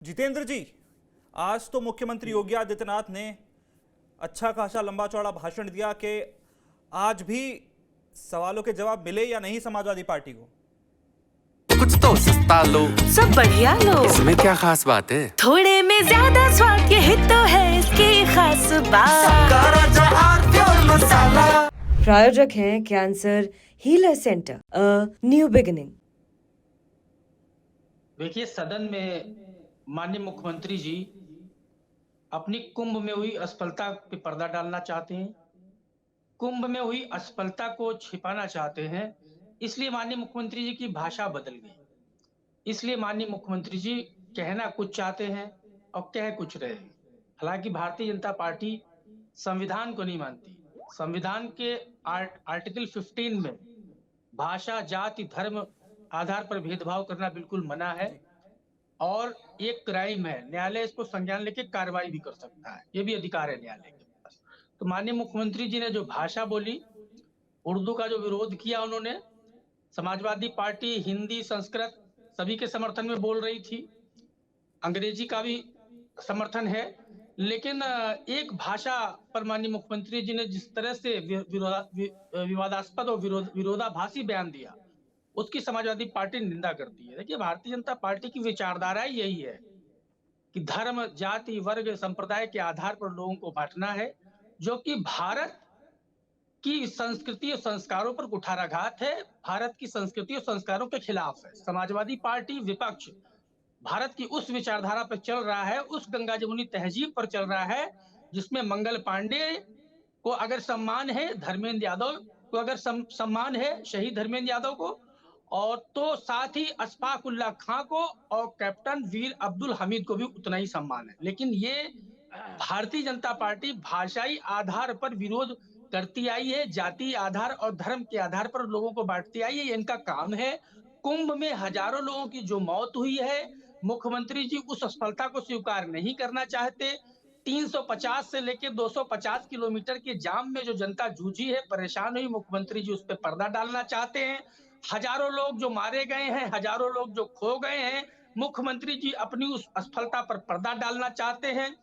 जितेंद्र जी, आज तो मुख्यमंत्री योगी आदित्यनाथ ने अच्छा खासा लंबा चौड़ा भाषण दिया कि आज भी सवालों के जवाब मिले या नहीं समाजवादी पार्टी को। कुछ तो सस्ता लो, सब बढ़िया लो, इसमें क्या खास बात है? थोड़े में ज्यादा स्वाद, यही तो है इसकी खास बात। मसाला प्रायोजक हैं cancer healer centre, a new beginning. देखिए, सदन में माननीय मुख्यमंत्री जी अपनी कुंभ में हुई असफलता पे पर्दा डालना चाहते हैं, कुंभ में हुई असफलता को छिपाना चाहते हैं। इसलिए माननीय मुख्यमंत्री जी की भाषा बदल गई। इसलिए माननीय मुख्यमंत्री जी कहना कुछ चाहते हैं और कह कुछ रहे हैं। हालांकि भारतीय जनता पार्टी संविधान को नहीं मानती। संविधान के आर्टिकल 15 में भाषा, जाति, धर्म आधार पर भेदभाव करना बिल्कुल मना है और एक क्राइम है। न्यायालय इसको संज्ञान लेके कार्रवाई भी कर सकता है, ये भी अधिकार है न्यायालय के पास। तो माननीय मुख्यमंत्री जी ने जो भाषा बोली, उर्दू का जो विरोध किया उन्होंने, समाजवादी पार्टी हिंदी, संस्कृत सभी के समर्थन में बोल रही थी, अंग्रेजी का भी समर्थन है, लेकिन एक भाषा पर माननीय मुख्यमंत्री जी ने जिस तरह से विवादास्पद और विरोधाभासी बयान दिया, उसकी समाजवादी पार्टी निंदा करती है। देखिए, भारतीय जनता पार्टी की विचारधारा यही है कि धर्म, जाति, वर्ग, संप्रदाय के आधार पर लोगों को बांटना है, जो कि भारत की संस्कृति और संस्कारों पर कुठाराघात है, भारत की संस्कृति और संस्कारों के खिलाफ है। समाजवादी पार्टी विपक्ष भारत की उस विचारधारा पर चल रहा है, उस गंगा जमुनी तहजीब पर चल रहा है, जिसमें मंगल पांडे को अगर सम्मान है, धर्मेंद्र यादव को अगर सम्मान है, शहीद धर्मेंद्र यादव को, और तो साथ ही अशफाक उल्लाह खां को और कैप्टन वीर अब्दुल हमीद को भी उतना ही सम्मान है। लेकिन ये भारतीय जनता पार्टी भाषाई आधार पर विरोध करती आई है, जाति आधार और धर्म के आधार पर लोगों को बांटती आई है, ये इनका काम है। कुंभ में हजारों लोगों की जो मौत हुई है, मुख्यमंत्री जी उस असफलता को स्वीकार नहीं करना चाहते। 350 से लेकर 250 किलोमीटर के जाम में जो जनता जूझी है, परेशान हुई, मुख्यमंत्री जी उस पर पर्दा डालना चाहते हैं। हजारों लोग जो मारे गए हैं, हजारों लोग जो खो गए हैं, मुख्यमंत्री जी अपनी उस असफलता पर पर्दा डालना चाहते हैं।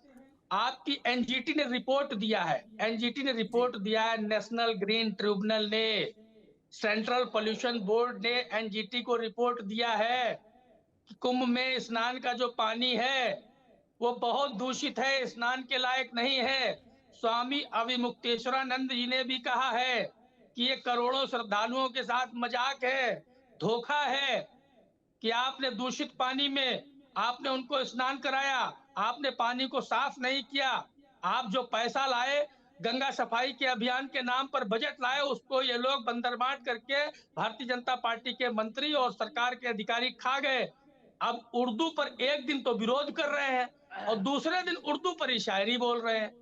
आपकी एनजीटी ने रिपोर्ट दिया है, एनजीटी ने रिपोर्ट दिया है, नेशनल ग्रीन ट्रिब्यूनल ने, सेंट्रल पोल्यूशन बोर्ड ने एनजीटी को रिपोर्ट दिया है कि कुंभ में स्नान का जो पानी है वो बहुत दूषित है, स्नान के लायक नहीं है। स्वामी अविमुक्तेश्वरानंद जी ने भी कहा है कि ये करोड़ों श्रद्धालुओं के साथ मजाक है, धोखा है कि आपने दूषित पानी में आपने उनको स्नान कराया, आपने पानी को साफ नहीं किया। आप जो पैसा लाए गंगा सफाई के अभियान के नाम पर, बजट लाए, उसको ये लोग बंदरबांट करके भारतीय जनता पार्टी के मंत्री और सरकार के अधिकारी खा गए। अब उर्दू पर एक दिन तो विरोध कर रहे हैं और दूसरे दिन उर्दू पर ही शायरी बोल रहे हैं,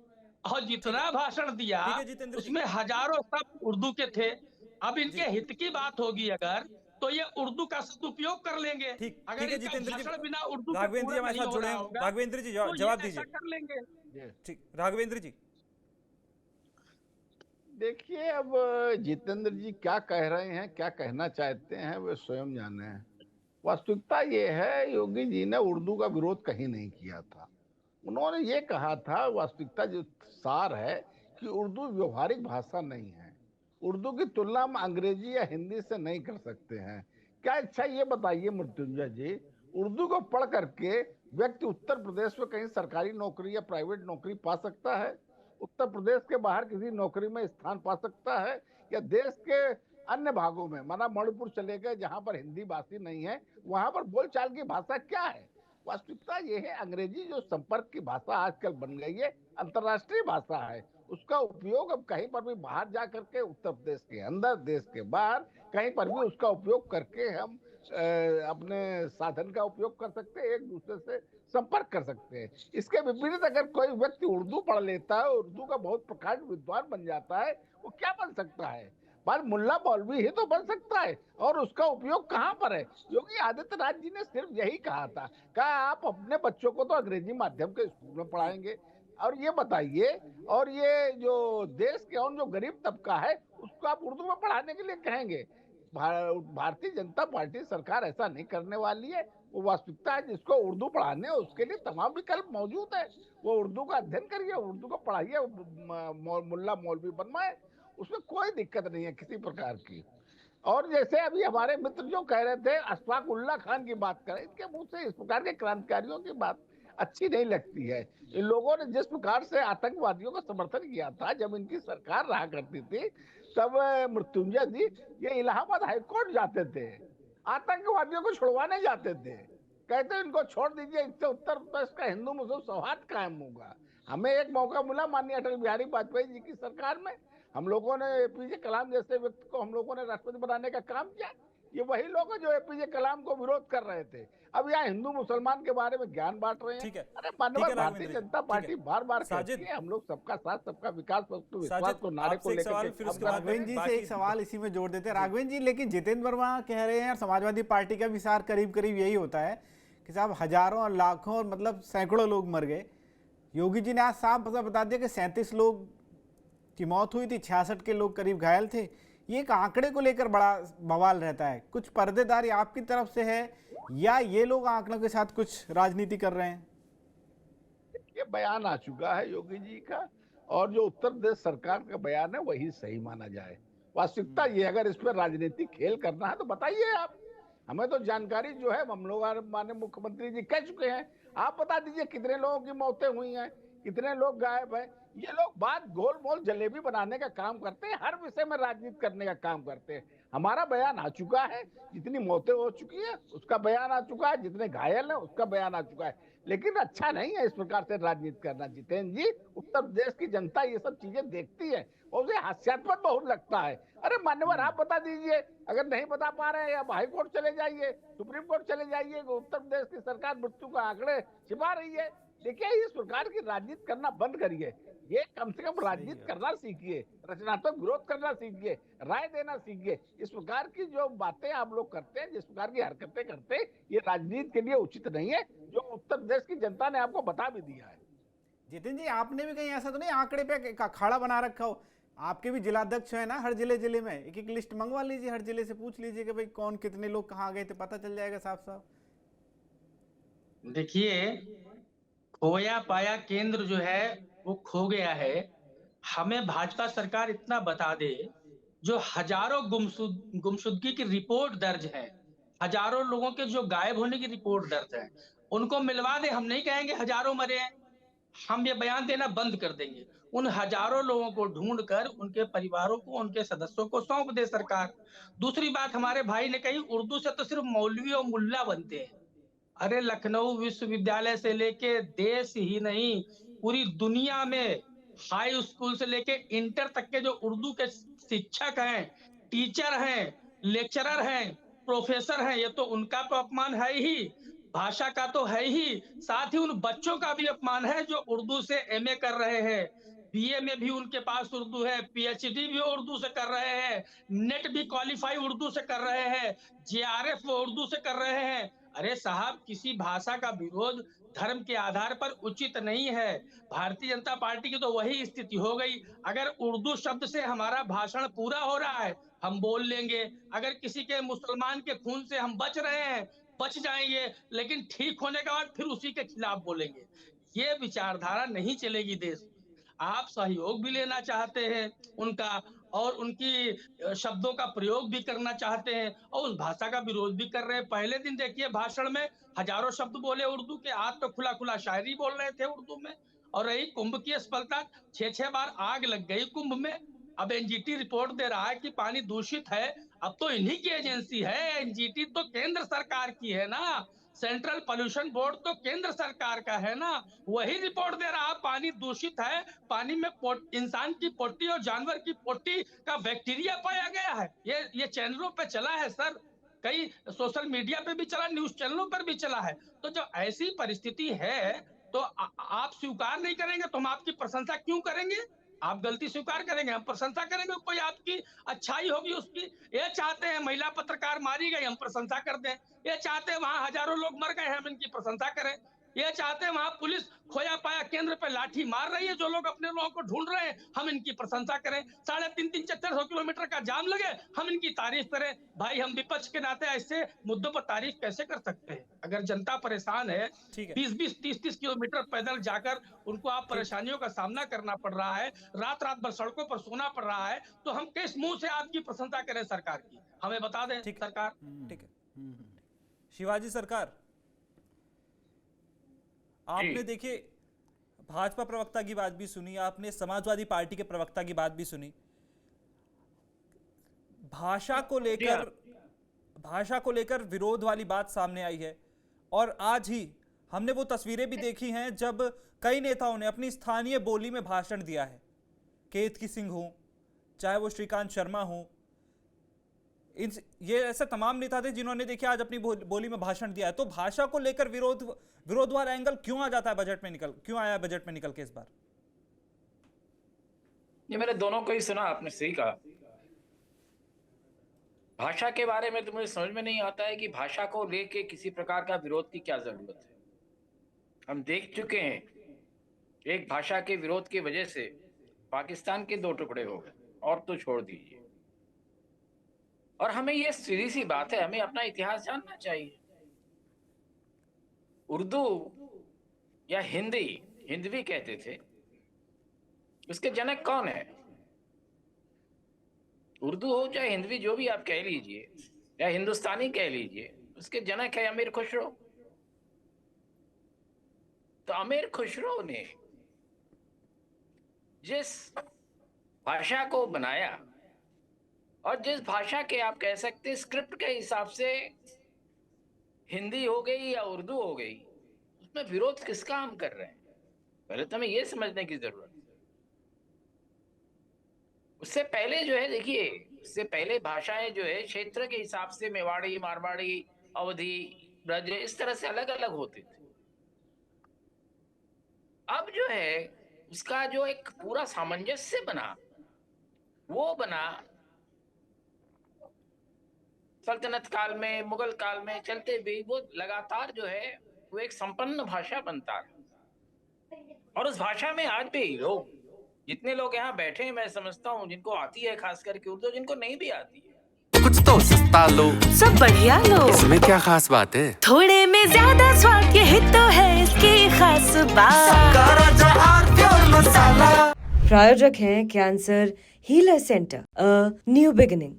और जितना भाषण दिया ठीक है जितेंद्र जी। उसमें हजारों शब्द उर्दू के थे। अब जी, इनके हित की बात होगी अगर, तो ये उर्दू का सदुपयोग कर लेंगे। ठीक अगर है इनका जितेंद्र जी। भाषण बिना उर्दू के राघवेंद्र जी पूरा हमारे नहीं साथ हो जुड़े रहा हैं। होगा, राघवेंद्र जी तो ये जवाब ऐसा दीजिए। कर लेंगे। ठीक, राघवेंद्र जी। देखिए, अब जितेंद्र जी क्या कह रहे हैं, क्या कहना चाहते हैं, वे स्वयं जाने हैं। वास्तविकता ये है, योगी जी ने उर्दू का विरोध कहीं नहीं किया था। उन्होंने ये कहा था, वास्तविकता जो सार है, कि उर्दू व्यवहारिक भाषा नहीं है, उर्दू की तुलना हम अंग्रेजी या हिंदी से नहीं कर सकते हैं। क्या अच्छा ये बताइए मृत्युंजय जी, उर्दू को पढ़ करके व्यक्ति उत्तर प्रदेश में कहीं सरकारी नौकरी या प्राइवेट नौकरी पा सकता है? उत्तर प्रदेश के बाहर किसी नौकरी में स्थान पा सकता है? या देश के अन्य भागों में, माना मणिपुर चले गए जहां पर हिंदी भाषी नहीं है, वहां पर बोलचाल की भाषा क्या है? वास्तविकता ये है, अंग्रेजी जो संपर्क की भाषा आजकल बन गई है, अंतर्राष्ट्रीय भाषा है, उसका उपयोग अब कहीं पर भी बाहर जा करके, उत्तर प्रदेश के अंदर, देश के बाहर कहीं पर भी उसका उपयोग करके हम अपने साधन का उपयोग कर सकते हैं, एक दूसरे से संपर्क कर सकते हैं। इसके विपरीत अगर कोई व्यक्ति उर्दू पढ़ लेता है, उर्दू का बहुत प्रकांड विद्वान बन जाता है, वो क्या बन सकता है? पर मुल्ला मौलवी ही तो बन सकता है, और उसका उपयोग कहाँ पर है? योगी आदित्यनाथ जी ने सिर्फ यही कहा था, कहा आप अपने बच्चों को तो अंग्रेजी माध्यम के स्कूल में पढ़ाएंगे, और ये बताइए, और ये जो देश के और जो गरीब तबका है उसको आप उर्दू में पढ़ाने के लिए कहेंगे? भारतीय जनता पार्टी सरकार ऐसा नहीं करने वाली है। वो वास्तविकता है। जिसको उर्दू पढ़ाने है उसके लिए तमाम विकल्प मौजूद है। वो उर्दू का अध्ययन करिए, उर्दू को पढ़ाइए, मुल्ला मौलवी बनवाए, उसमें कोई दिक्कत नहीं है किसी प्रकार की। और जैसे अभी हमारे मित्र जो कह रहे थे अशफाक उल्ला खान की बात करें, इनके मुंह से इस प्रकार के क्रांतिकारियों की बात अच्छी नहीं लगती है। इन लोगों ने जिस प्रकार से आतंकवादियों का समर्थन किया था जब इनकी सरकार रहा करती थी, तब मृत्युंजय जी ये इलाहाबाद हाईकोर्ट जाते थे, आतंकवादियों को छुड़वाने जाते थे, कहते इनको छोड़ दीजिए, इससे उत्तर प्रदेश का हिंदू मुस्लिम सौहार्द कायम होगा। हमें एक मौका मिला माननीय अटल बिहारी वाजपेयी जी की सरकार में, हम लोगों ने एपीजे कलाम जैसे व्यक्ति को हम लोगों ने राष्ट्रपति बनाने का काम किया। ये वही लोग हैं जो एपीजे कलाम को विरोध कर रहे थे, अब यहाँ हिंदू मुसलमान के बारे में ज्ञान बांट रहे हैं। ठीक है, अरे ठीक है माननीय भारतीय राघवेंद्र जी, जनता ठीक पार्टी है। बार बार साजिद, कहती है हम लोग सबका साथ सबका विकास सबका विश्वास साजिद, को नारे को आपसे एक लेकर सवाल के फिर काम उसके कर बाद रहे हैं। राघवेंद्र जी बाकी- से एक सवाल इसी में जोड़ देते हैं। राघवेंद्र जी, लेकिन जितेंद्र वर्मा कह रहे हैं और समाजवादी पार्टी का विचार करीब करीब यही होता है कि साहब हजारों और लाखों और मतलब सैकड़ों लोग मर गए। योगी जी ने आज साफ बता दिया कि 37 लोग की मौत हुई थी, 66 के लोग करीब घायल थे। ये एक आंकड़े को लेकर बड़ा बवाल रहता है, कुछ पर्देदारी आपकी तरफ से है या ये लोग आंकड़ों के साथ कुछ राजनीति कर रहे हैं? ये बयान आ चुका है योगी जी का, और जो उत्तर प्रदेश सरकार का बयान है वही सही माना जाए। वास्तविकता ये, अगर इस पर राजनीतिक खेल करना है तो बताइए आप, हमें तो जानकारी जो है हम लोग माननीय मुख्यमंत्री जी कह चुके हैं। आप बता दीजिए कितने लोगों की मौतें हुई हैं, कितने लोग गायब हैं। ये लोग बात गोल मोल जलेबी बनाने का काम करते हैं, हर विषय में राजनीति करने का काम करते हैं। हमारा बयान आ चुका है, जितनी मौतें हो चुकी है उसका बयान आ चुका है, जितने घायल हैं उसका बयान आ चुका है। लेकिन अच्छा नहीं है इस प्रकार से राजनीति करना जितेंद्र जी। उत्तर प्रदेश की जनता ये सब चीजें देखती है और उसे हास्यास्पद बहुत लगता है। अरे मान्यवर आप बता दीजिए, अगर नहीं बता पा रहे हैं आप हाई कोर्ट चले जाइए, सुप्रीम कोर्ट चले जाइए। उत्तर प्रदेश की सरकार मृत्यु का आंकड़े छिपा रही है। देखिए इस प्रकार की राजनीति करना बंद करिए, ये कम से कम राजनीति करना सीखिए, रचनात्मक विरोध करना सीखिए, राय देना सीखिए। इस प्रकार की जो बातें आप लोग करते हैं, जिस प्रकार की हरकतें करते हैं, ये राजनीति के लिए उचित नहीं है, जो उत्तर प्रदेश की जनता ने आपको बता भी दिया है। जितेंद्र जी, आपने भी कहीं ऐसा तो नहीं आंकड़े पे एक अखाड़ा बना रखा हो? आपके भी जिलाध्यक्ष है ना, हर जिले में एक एक लिस्ट मंगवा लीजिए, हर जिले से पूछ लीजिए कि भाई कौन कितने लोग कहाँ गए थे, पता चल जाएगा साफ साफ। देखिए, खोया पाया केंद्र जो है वो खो गया है। हमें भाजपा सरकार इतना बता दे, जो हजारों गुमशुदगी की रिपोर्ट दर्ज है, हजारों लोगों के जो गायब होने की रिपोर्ट दर्ज है, उनको मिलवा दे। हम नहीं कहेंगे हजारों मरे हैं, हम ये बयान देना बंद कर देंगे। उन हजारों लोगों को ढूंढकर उनके परिवारों को, उनके सदस्यों को सौंप दे सरकार। दूसरी बात हमारे भाई ने कही, उर्दू से तो सिर्फ मौलवी और मुल्ला बनते हैं। अरे लखनऊ विश्वविद्यालय से लेके देश ही नहीं पूरी दुनिया में हाई स्कूल से लेके इंटर तक के जो उर्दू के शिक्षक हैं, टीचर हैं, लेक्चरर हैं, प्रोफेसर हैं, ये तो उनका तो अपमान है ही, भाषा का तो है ही, साथ ही उन बच्चों का भी अपमान है जो उर्दू से एमए कर रहे हैं, बीए में भी उनके पास उर्दू है, पीएचडी भी उर्दू से कर रहे हैं, नेट भी क्वालिफाई उर्दू से कर रहे हैं, जेआरएफ वो उर्दू से कर रहे हैं। अरे साहब, किसी भाषा का विरोध धर्म के आधार पर उचित नहीं है। भारतीय जनता पार्टी की तो वही स्थिति हो गई। अगर उर्दू शब्द से हमारा भाषण पूरा हो रहा है, हम बोल लेंगे। अगर किसी के मुसलमान के खून से हम बच रहे हैं, बच जाएंगे, लेकिन ठीक होने के बाद फिर उसी के खिलाफ बोलेंगे। ये विचारधारा नहीं चलेगी देश में। आप सहयोग भी लेना चाहते हैं उनका, और उनकी शब्दों का प्रयोग भी करना चाहते हैं, और उस भाषा का विरोध भी कर रहे हैं। पहले दिन देखिए भाषण में हजारों शब्द बोले उर्दू के, आज तो खुला खुला शायरी बोल रहे थे उर्दू में। और रही कुंभ की असफलता, 6 बार आग लग गई कुंभ में। अब एनजीटी रिपोर्ट दे रहा है कि पानी दूषित है। अब तो इन्हीं की एजेंसी है, एनजीटी तो केंद्र सरकार की है ना, सेंट्रल पोल्यूशन बोर्ड तो केंद्र सरकार का है ना, वही रिपोर्ट दे रहा है पानी दूषित है, पानी में इंसान की पोटी और जानवर की पोटी का बैक्टीरिया पाया गया है। ये चैनलों पे चला है सर, कई सोशल मीडिया पे भी चला, न्यूज चैनलों पर भी चला है। तो जब ऐसी परिस्थिति है तो आप स्वीकार नहीं करेंगे तो हम आपकी प्रशंसा क्यों करेंगे? आप गलती स्वीकार करेंगे, हम प्रशंसा करेंगे, कोई आपकी अच्छाई होगी उसकी। ये चाहते हैं महिला पत्रकार मारी गई, हम प्रशंसा कर दें। ये चाहते हैं वहां हजारों लोग मर गए, हम इनकी प्रशंसा करें। ये चाहते हैं वहां पुलिस खोया पाया केंद्र पे लाठी मार रही है, जो लोग अपने लोगों को ढूंढ रहे हैं, हम इनकी प्रशंसा करें। 350-400 किलोमीटर का जाम लगे, हम इनकी तारीफ करें। भाई हम विपक्ष के नाते ऐसे मुद्दों पर तारीफ कैसे कर सकते हैं? अगर जनता परेशान है, ठीक है। 20-20, 30-30 किलोमीटर पैदल जाकर उनको आप परेशानियों का सामना करना पड़ रहा है, रात-रात भर सड़कों पर सोना पड़ रहा है, तो हम किस मुंह से आपकी प्रशंसा करें सरकार की? हमें बता दें ठीक। सरकार। ठीक है। शिवाजी सरकार, आपने देखिए भाजपा प्रवक्ता की बात भी सुनी, आपने समाजवादी पार्टी के प्रवक्ता की बात भी सुनी। भाषा को लेकर विरोध वाली बात सामने आई है, और आज ही हमने वो तस्वीरें भी देखी हैं जब कई नेताओं ने अपनी स्थानीय बोली में भाषण दिया है। केतकी सिंह हो, चाहे वो श्रीकांत शर्मा हो, ये ऐसे तमाम नेता थे जिन्होंने देखिए आज अपनी बोली में भाषण दिया है। तो भाषा को लेकर विरोध वाला एंगल क्यों आ जाता है क्यों आया बजट में निकल के इस बार? ये मैंने दोनों को ही सुना, आपने सही कहा। भाषा के बारे में तो मुझे समझ में नहीं आता है कि भाषा को लेके किसी प्रकार का विरोध की क्या जरूरत है। हम देख चुके हैं एक भाषा के विरोध की वजह से पाकिस्तान के 2 टुकड़े हो गए, और तो छोड़ दीजिए। और हमें ये सीधी सी बात है, हमें अपना इतिहास जानना चाहिए। उर्दू या हिंदवी कहते थे, उसके जनक कौन है? उर्दू हो चाहे हिंदवी, जो भी आप कह लीजिए, या हिंदुस्तानी कह लीजिए, उसके जनक है अमीर खुसरो। तो अमीर खुसरो ने जिस भाषा को बनाया, और जिस भाषा के आप कह सकते स्क्रिप्ट के हिसाब से हिंदी हो गई या उर्दू हो गई, उसमें विरोध किसका हम कर रहे हैं? पहले तो हमें यह समझने की जरूरत है। उससे पहले जो है, देखिए, उससे पहले भाषाएं जो है क्षेत्र के हिसाब से मेवाड़ी, मारवाड़ी, अवधी, ब्रज, इस तरह से अलग अलग होते थे। अब जो है उसका जो एक पूरा सामंजस्य बना, वो बना सल्तनत काल में, मुगल काल में चलते भी वो लगातार जो है वो एक संपन्न भाषा बनता है। और उस भाषा में आज भी लोग, जितने लोग यहाँ बैठे हैं, मैं समझता हूँ जिनको आती है खास करके उर्दू, जिनको नहीं भी आती है, कुछ तो सस्ता लो, सब बढ़िया लो, इसमें क्या खास बात है? थोड़े में ज्यादा स्वाद, यही तो है इसकी खास बात। प्रायोजक हैं cancer healer centre, a new beginning.